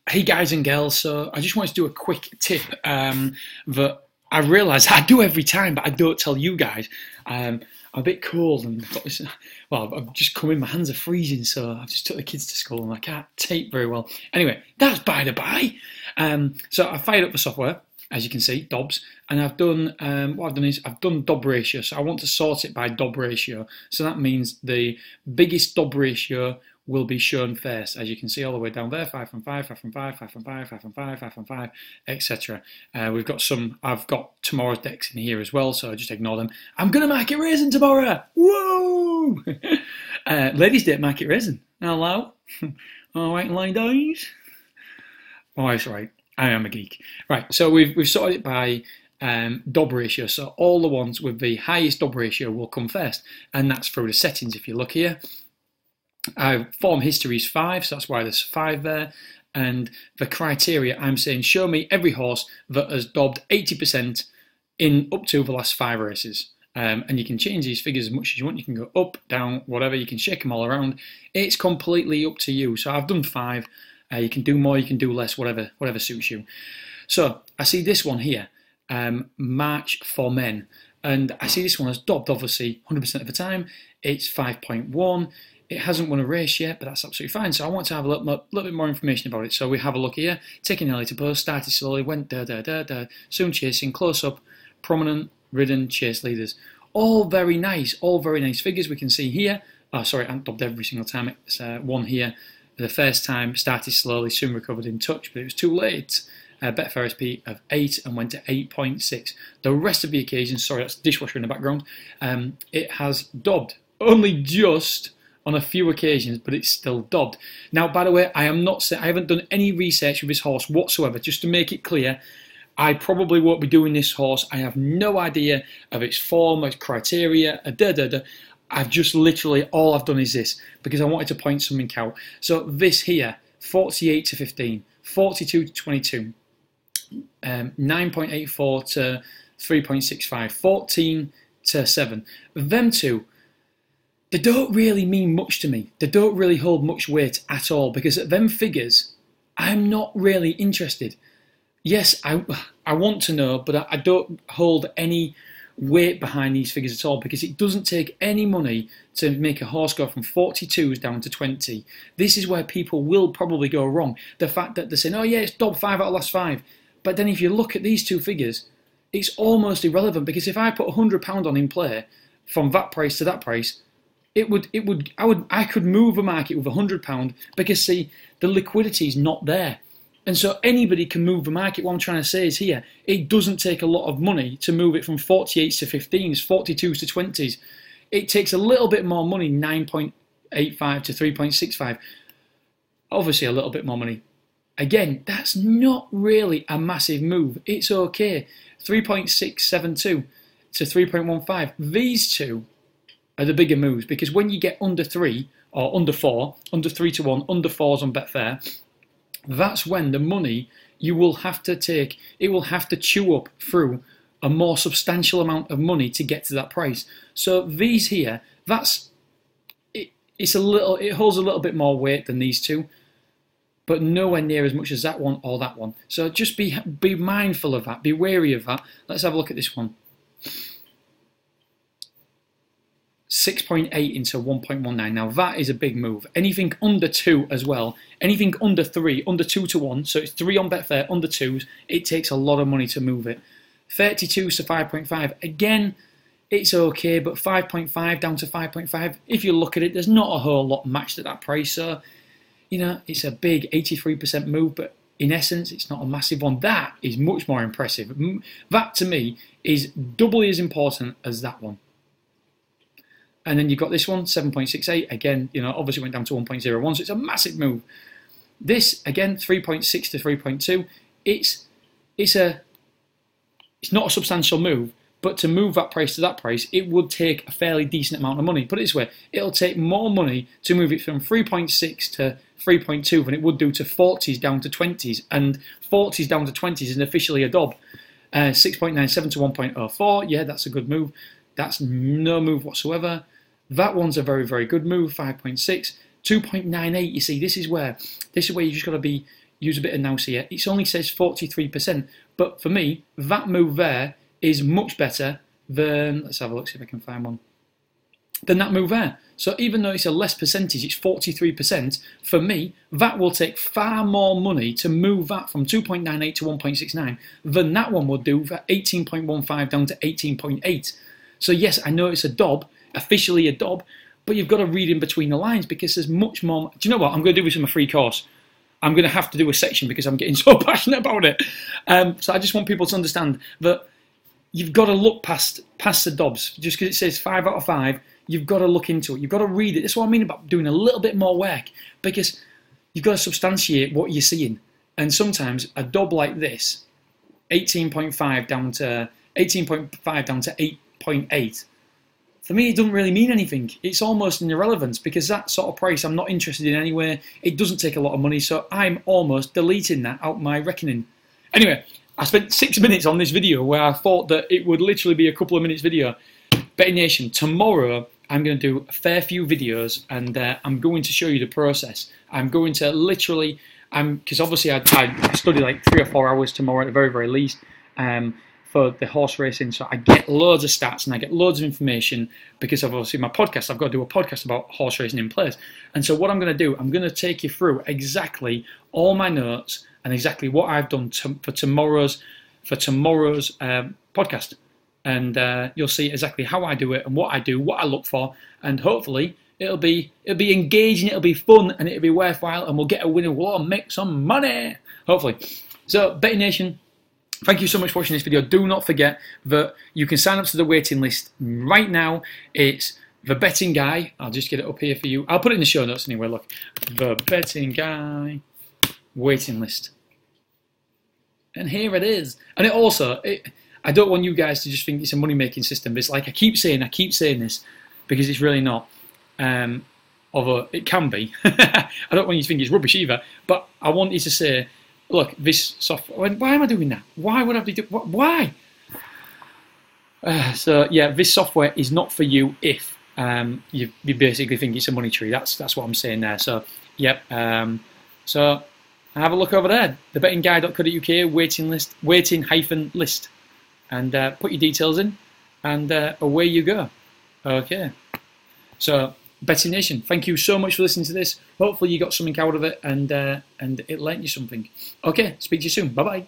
Hey guys and girls, so I just wanted to do a quick tip that I realise I do every time, but I don't tell you guys. I'm a bit cold and I've got this, well, I've just come in, my hands are freezing, so I've just took the kids to school and I can't tape very well. Anyway, that's by the by. So I fired up the software, as you can see, DOBs, and I've done, what I've done is I've done DOB ratio, so I want to sort it by DOB ratio. So that means the biggest DOB ratio will be shown first, as you can see all the way down there, 5 from 5, 5 from 5, 5 from 5, 5 from 5, 5 from 5, etc. We've got some, I've got tomorrow's decks in here as well, so just ignore them. I'm going to market raisin tomorrow! Whoa! Ladies' Day market raisin. Hello? All right, ladies? Oh, that's right. I am a geek. Right, so we've sorted it by DOB ratio, so all the ones with the highest DOB ratio will come first, and that's through the settings. If you look here, form history is 5, so that's why there's 5 there. And the criteria, I'm saying show me every horse that has dobbed 80% in up to the last 5 races. And you can change these figures as much as you want. You can go up, down, whatever. You can shake them all around. It's completely up to you. So I've done 5. You can do more, you can do less, whatever suits you. So I see this one here, March for Men. And I see this one as dobbed, obviously, 100% of the time. It's 5.1. It hasn't won a race yet, but that's absolutely fine. So I want to have a little bit more information about it. So we have a look here. Taking early to post, started slowly, went soon chasing, close up, prominent, ridden, chase leaders. All very nice figures we can see here. Oh, sorry, I haven't dobbed every single time. It's one here. The first time, started slowly, soon recovered in touch, but it was too late. Betfair SP of 8 and went to 8.6. The rest of the occasions, sorry, that's dishwasher in the background, it has dobbed. Only just on a few occasions, but it's still dobbed. Now, by the way, I haven't done any research with this horse whatsoever. Just to make it clear, I probably won't be doing this horse. I have no idea of its form, its criteria, I've just literally, all I've done is this, because I wanted to point something out. So this here, 48 to 15, 42 to 22, 9.84 to 3.65, 14 to 7. Them two, they don't really mean much to me. They don't really hold much weight at all, because at them figures, I'm not really interested. Yes, I want to know, but I don't hold any weight behind these figures at all, because it doesn't take any money to make a horse go from 42s down to 20. This is where people will probably go wrong. The fact that they're saying, oh yeah, it's dobbed 5 out of the last 5. But then if you look at these two figures, it's almost irrelevant, because if I put £100 on in play from that price to that price, I could move a market with £100, because see, the liquidity is not there. And so anybody can move the market. What I'm trying to say is here, it doesn't take a lot of money to move it from 48s to 15s, 42s to 20s. It takes a little bit more money, 9.85 to 3.65. Obviously a little bit more money. Again, that's not really a massive move. It's okay. 3.672 to 3.15. These two are the bigger moves, because when you get under 3 or under 4, under 3 to 1, under 4s on Betfair, that's when the money you will have to take, it will have to chew up through a more substantial amount of money to get to that price. So these here, it holds a little bit more weight than these two, but nowhere near as much as that one or that one. So just be mindful of that, be wary of that. Let's have a look at this one. 6.8 into 1.19. Now that is a big move. Anything under 2 as well. Anything under 3, under 2 to 1. So it's 3 on Betfair, under 2s. It takes a lot of money to move it. 32s to 5.5. Again, it's okay, but 5.5 down to 5.5. If you look at it, there's not a whole lot matched at that price. So, you know, it's a big 83% move, but in essence, it's not a massive one. That is much more impressive. That to me is doubly as important as that one. And then you've got this one, 7.68. Again, you know, obviously went down to 1.01, so it's a massive move. This, again, 3.6 to 3.2. It's not a substantial move, but to move that price to that price, it would take a fairly decent amount of money. Put it this way, it'll take more money to move it from 3.6 to 3.2 than it would do to 40s down to 20s. And 40s down to 20s is officially a dob. 6.97 to 1.04. Yeah, that's a good move. That's no move whatsoever. That one's a very, very good move, 5.6. 2.98, you see, this is where you just got to be, use a bit of nous here. It only says 43%, but for me, that move there is much better than, let's have a look, see if I can find one, than that move there. So even though it's a less percentage, it's 43%, for me, that will take far more money to move that from 2.98 to 1.69 than that one would do for 18.15 down to 18.8. So yes, I know it's a DOB, officially a DOB, but you've got to read in between the lines because there's much more. Do you know what? I'm going to do this in my free course. I'm going to have to do a section because I'm getting so passionate about it. So I just want people to understand that you've got to look past the DOBs. Just because it says 5 out of 5, you've got to look into it. You've got to read it. That's what I mean about doing a little bit more work, because you've got to substantiate what you're seeing. And sometimes a DOB like this, 18.5 down to 8.8, for me, it doesn't really mean anything. It's almost an irrelevance because that sort of price I'm not interested in anyway. It doesn't take a lot of money, so I'm almost deleting that out my reckoning. Anyway, I spent 6 minutes on this video where I thought that it would literally be a couple of minutes video. Betting Nation, tomorrow I'm going to do a fair few videos and I'm going to show you the process. I'm going to literally, because obviously I study like 3 or 4 hours tomorrow at the very, very least. For the horse racing, so I get loads of stats and I get loads of information because of obviously my podcast. I've got to do a podcast about horse racing in place, and so what I'm going to do, I'm going to take you through exactly all my notes and exactly what I've done for tomorrow's podcast, and you'll see exactly how I do it and what I do, what I look for, and hopefully it'll be engaging, it'll be fun, and it'll be worthwhile, and we'll get a winner. We'll all make some money, hopefully. So, Betting Nation, thank you so much for watching this video. Do not forget that you can sign up to the waiting list right now. It's The Betting Guy. I'll just get it up here for you. I'll put it in the show notes anyway. Look, The Betting Guy waiting list. And here it is. And it also, I don't want you guys to just think it's a money-making system. It's like I keep saying this because it's really not. Although it can be. I don't want you to think it's rubbish either. But I want you to say, look, this software, why am I doing that? Why would I be doing, why? So yeah, this software is not for you if you basically think it's a money tree. That's what I'm saying there. So, yep. So have a look over there, thebettingguy.co.uk, waiting-list, and put your details in, and away you go. Okay. So, Betting Nation, thank you so much for listening to this. Hopefully you got something out of it and it learnt you something. Okay, speak to you soon. Bye-bye.